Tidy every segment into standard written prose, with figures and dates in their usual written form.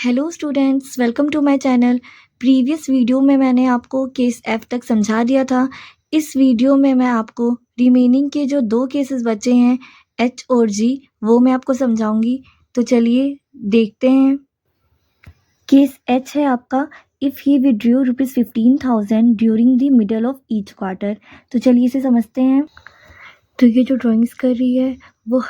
Hello students, welcome to my channel. Previous video में मैंने आपको केस एफ तक समझा दिया था। इस वीडियो में मैं आपको रिमेनिंग के जो 2 केसेस बचे हैं एच और जी, वो मैं आपको समझाऊंगी। तो चलिए देखते हैं। केस एच है आपका, if he withdrew ₹15,000 during the middle of each quarter. तो चलिए इसे समझते हैं। तो ये जो ड्राइंग्स कर रही है वो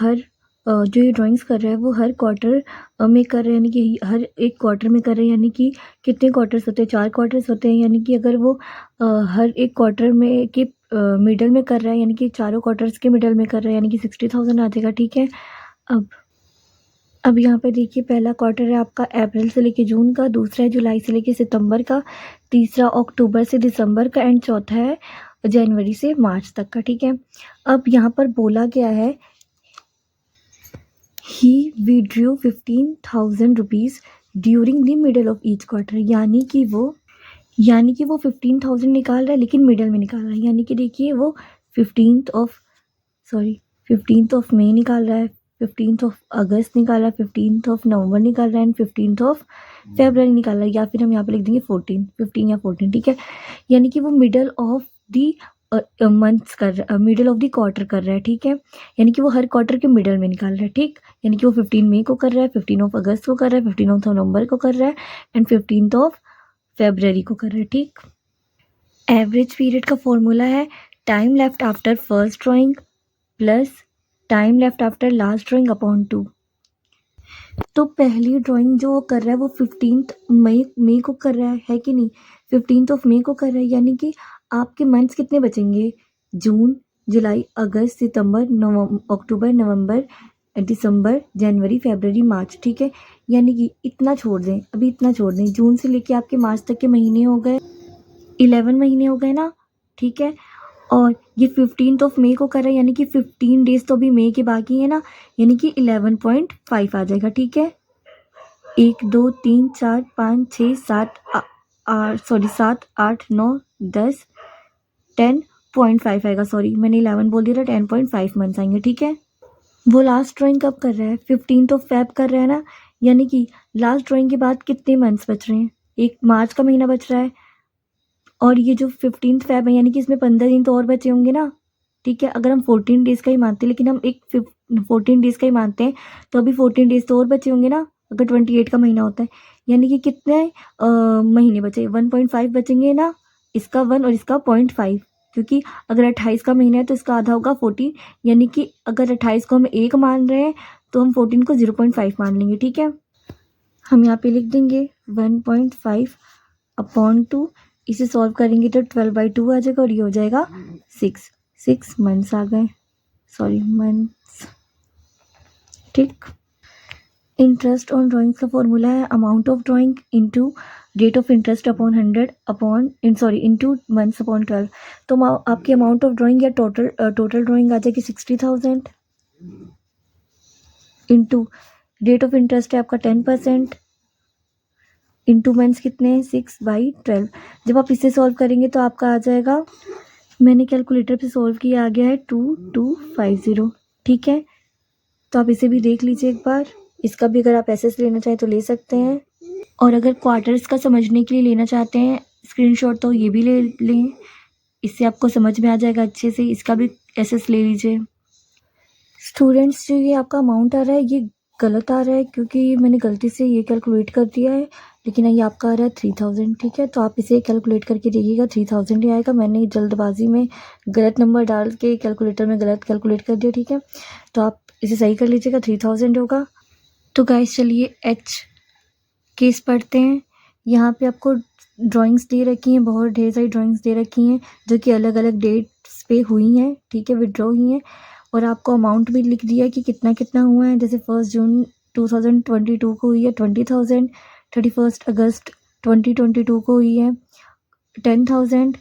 जो ये ड्राइंग्स कर रहा है वो हर क्वार्टर में कर रहा है, यानी कि हर एक क्वार्टर में कर रहे हैं। यानी कि कितने क्वार्टर्स होते हैं? 4 क्वार्टर्स होते हैं। यानी कि अगर वो हर एक क्वार्टर में के मिडल में कर रहा है, यानी कि चारों क्वार्टर्स के मिडल में कर रहा है, यानी कि 60,000 आ जाएगा। ठीक है। अब यहाँ पे देखिए, पहला क्वार्टर है आपका अप्रैल से लेके जून का, दूसरा है जुलाई से लेके सितंबर का, तीसरा अक्टूबर से दिसंबर का एंड चौथा है जनवरी से मार्च तक का। ठीक है। अब यहाँ पर बोला गया है ही withdrew ₹15,000 during the middle of each quarter. यानी कि वो 15,000 निकाल रहा है, लेकिन मिडल में निकाल रहा है। यानी कि देखिए, वो 15th ऑफ मई निकाल रहा है, 15th ऑफ अगस्त निकाल रहा है, 15th ऑफ नवंबर निकाल रहा है एंड 15th ऑफ फेब्रुअरी निकाल रहा है। या फिर हम यहाँ पे लिख देंगे 15 या 14। ठीक है। यानी कि वो middle of the months middle of the quarter कर रहा है। ठीक है। यानी कि वो हर क्वार्टर के मिडल में निकाल रहा है। ठीक। यानी कि वो 15 मई को कर रहा है, 15 ऑफ अगस्त को कर रहा है, 15 ऑफ नवंबर को कर रहा है एंड 15th ऑफ फेब्रुअरी को कर रहा है। ठीक। एवरेज पीरियड का फॉर्मूला है time left after first drawing plus time left after last drawing upon 2। तो पहली ड्राइंग जो वो कर रहा है वो 15th मई को कर रहा है कि नहीं? 15th ऑफ मई को कर रहा है। यानी कि आपके मंथ्स कितने बचेंगे? जून, जुलाई, अगस्त, सितंबर, अक्टूबर, नवंबर, दिसंबर, जनवरी, फरवरी, मार्च। ठीक है। यानी कि इतना छोड़ दें, अभी इतना छोड़ दें। जून से लेके आपके मार्च तक के महीने हो गए, 11 महीने हो गए ना। ठीक है। और ये 15th ऑफ मई को कर रहा है, यानी कि 15 डेज तो अभी मई के बाकी है ना, यानी कि 11.5 आ जाएगा। ठीक है। 1 2 3 4 5 6 7 7 8 9 10 10.5 आएगा। सॉरी, मैंने 11 बोल दिया था, 10.5 मंथ्स आएंगे। ठीक है। वो लास्ट ड्राइंग कब कर रहा है? 15th ऑफ फेब कर रहा है ना। यानी कि लास्ट ड्राइंग के बाद कितने मंथ्स बच रहे हैं? एक मार्च का महीना बच रहा है और ये जो 15th फेब है, यानी कि इसमें 15 दिन तो और बचे होंगे ना। ठीक है। अगर हम 14 डेज का ही मानते हैं, लेकिन हम 14 डेज का ही मानते हैं, तो अभी 14 डेज तो और बचे होंगे ना, अगर 28 का महीना होता है। यानी कि कितने महीने बचे? 1.5 बचेंगे ना। इसका 1 और इसका 0.5, क्योंकि अगर 28 का महीना है तो इसका आधा होगा 14। यानी कि अगर 28 को हम 1 मान रहे हैं तो हम 14 को 0.5 मान लेंगे। ठीक है। हम यहाँ पे लिख देंगे 1.5 अपॉन 2। इसे सॉल्व करेंगे तो 12/2 आ जाएगा और ये हो जाएगा 6 मंथ्स आ गए। Sorry, months. ठीक। इंटरेस्ट ऑन ड्राइंग का फॉर्मूला है amount of drawing into rate of interest upon 100 into months upon 12। तो आपकी अमाउंट ऑफ ड्राइंग या टोटल ड्राइंग आ जाएगी 60,000 इनटू रेट ऑफ इंटरेस्ट है आपका 10% इनटू मंथ्स कितने हैं? 6/12। जब आप इसे सॉल्व करेंगे तो आपका आ जाएगा, मैंने कैलकुलेटर पे सॉल्व किया, आ गया है 2250। ठीक है। तो आप इसे भी देख लीजिए एक बार। इसका भी अगर आप ऐसे से लेना चाहें तो ले सकते हैं, और अगर क्वार्टर्स का समझने के लिए लेना चाहते हैं स्क्रीनशॉट तो ये भी ले लें, इससे आपको समझ में आ जाएगा अच्छे से। इसका भी ऐसे से ले लीजिए। स्टूडेंट्स, जो ये आपका अमाउंट आ रहा है ये गलत आ रहा है, क्योंकि मैंने गलती से ये कैलकुलेट कर दिया है, लेकिन ये आपका आ रहा है 3000। ठीक है। तो आप इसे कैलकुलेट करके देखिएगा, 3000 ही आएगा। मैंने जल्दबाजी में गलत नंबर डाल के कैलकुलेटर में गलत कैलकुलेट कर दिया। ठीक है। तो आप इसे सही कर लीजिएगा, 3000 होगा। तो गाइस चलिए एच केस पढ़ते हैं। यहाँ पे आपको ड्राइंग्स दे रखी हैं, बहुत ढेर सारी ड्राइंग्स दे रखी हैं जो कि अलग अलग डेट्स पे हुई हैं। ठीक है, विड्रॉ हुई हैं, और आपको अमाउंट भी लिख दिया है कि कितना कितना हुआ है। जैसे 1 जून 2022 को हुई है 20,000, 31 अगस्त 2022 को हुई है 10,000,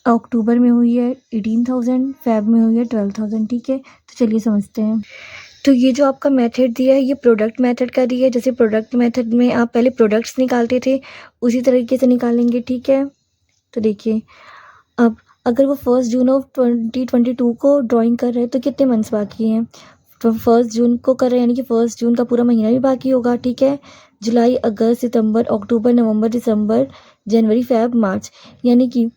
अक्टूबर में हुई है 18,000, फेब में हुई है 12,000। ठीक है। तो चलिए समझते हैं। तो ये जो आपका मेथड दिया है ये प्रोडक्ट मेथड का दिया है। जैसे प्रोडक्ट मेथड में आप पहले प्रोडक्ट्स निकालते थे, उसी तरीके से निकालेंगे। ठीक है। तो देखिए, अब अगर वो 1 जून ऑफ 2022 को ड्राइंग कर रहे हैं तो कितने मंथ्स बाकी हैं? 1 जून को कर रहे हैं, यानी कि 1 जून का पूरा महीना भी बाकी होगा, ठीक है। जुलाई, अगस्त, सितंबर, अक्टूबर, नवंबर, दिसंबर, जनवरी, फेब, मार्च, यानी कि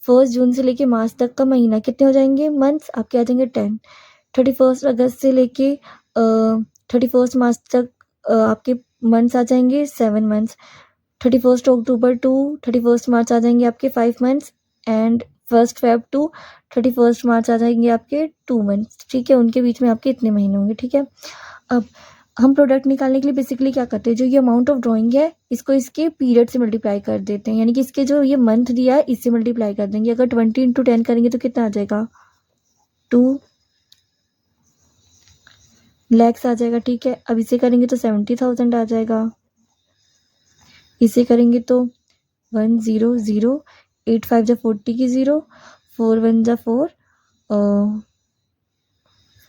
1 जून से लेके मार्च तक का महीना कितने हो जाएंगे मंथ्स आपके आ जाएंगे 10। 31 अगस्त से लेके 31 मार्च तक आपके मंथ्स आ जाएंगे 7 मंथ्स। 31 अक्टूबर टू 31 मार्च आ जाएंगे आपके 5 मंथ्स एंड 1 फेब टू 31 मार्च आ जाएंगे आपके 2 मंथ्स, ठीक है। उनके बीच में आपके इतने महीने होंगे, ठीक है। अब हम प्रोडक्ट निकालने के लिए बेसिकली क्या करते हैं, जो ये अमाउंट ऑफ ड्राइंग है इसको इसके पीरियड से मल्टीप्लाई कर देते हैं, यानी कि इसके जो ये मंथ दिया है इससे मल्टीप्लाई कर देंगे। अगर 20 × 10 करेंगे तो कितना आ जाएगा 2 लैक्स आ जाएगा, ठीक है। अब इसे करेंगे तो 70,000 आ जाएगा, इसे करेंगे तो 100, 8 5 जा 40 की 0, 4 1 जा 4,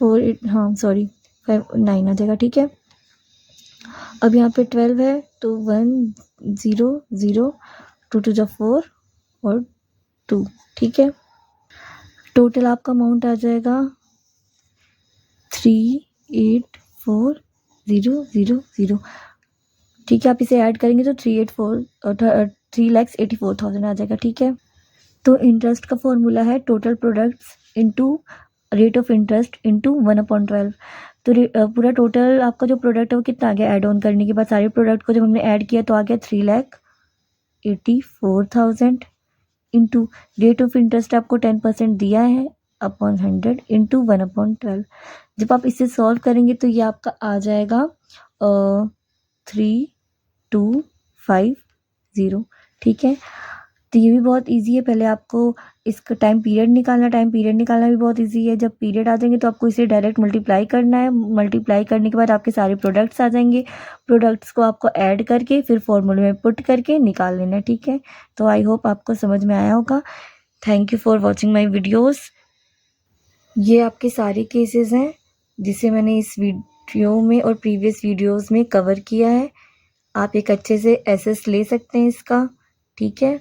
4 8 हाँ सॉरी 5 9 आ जाएगा, ठीक है। अब यहाँ पे 12 है तो 1 0 0, 2 2 जा 4 और 2, ठीक है। टोटल आपका अमाउंट आ जाएगा 384,000, ठीक है। आप इसे ऐड करेंगे तो 3,84,000 आ जाएगा, ठीक है। तो इंटरेस्ट का फॉर्मूला है total products into rate of interest into 1/12। तो पूरा टोटल आपका जो प्रोडक्ट है वो कितना आ गया ऐड ऑन करने के बाद, सारे प्रोडक्ट को जब हमने ऐड किया तो आ गया 3,84,000 इंटू रेट ऑफ इंटरेस्ट आपको 10% दिया है अपॉन 100 इंटू 1/12। जब आप इसे सॉल्व करेंगे तो ये आपका आ जाएगा 3250, ठीक है। तो ये भी बहुत इजी है, पहले आपको इसका टाइम पीरियड निकालना भी बहुत इजी है। जब पीरियड आ जाएंगे तो आपको इसे डायरेक्ट मल्टीप्लाई करना है, मल्टीप्लाई करने के बाद आपके सारे प्रोडक्ट्स आ जाएंगे, प्रोडक्ट्स को आपको ऐड करके फिर फॉर्मूले में पुट करके निकाल लेना है, ठीक है। तो आई होप आपको समझ में आया होगा। Thank you for watching my videos. ये आपके सारे केसेस हैं जिसे मैंने इस वीडियो में और प्रीवियस वीडियोज़ में कवर किया है। आप एक अच्छे से एसेस ले सकते हैं इसका, ठीक है।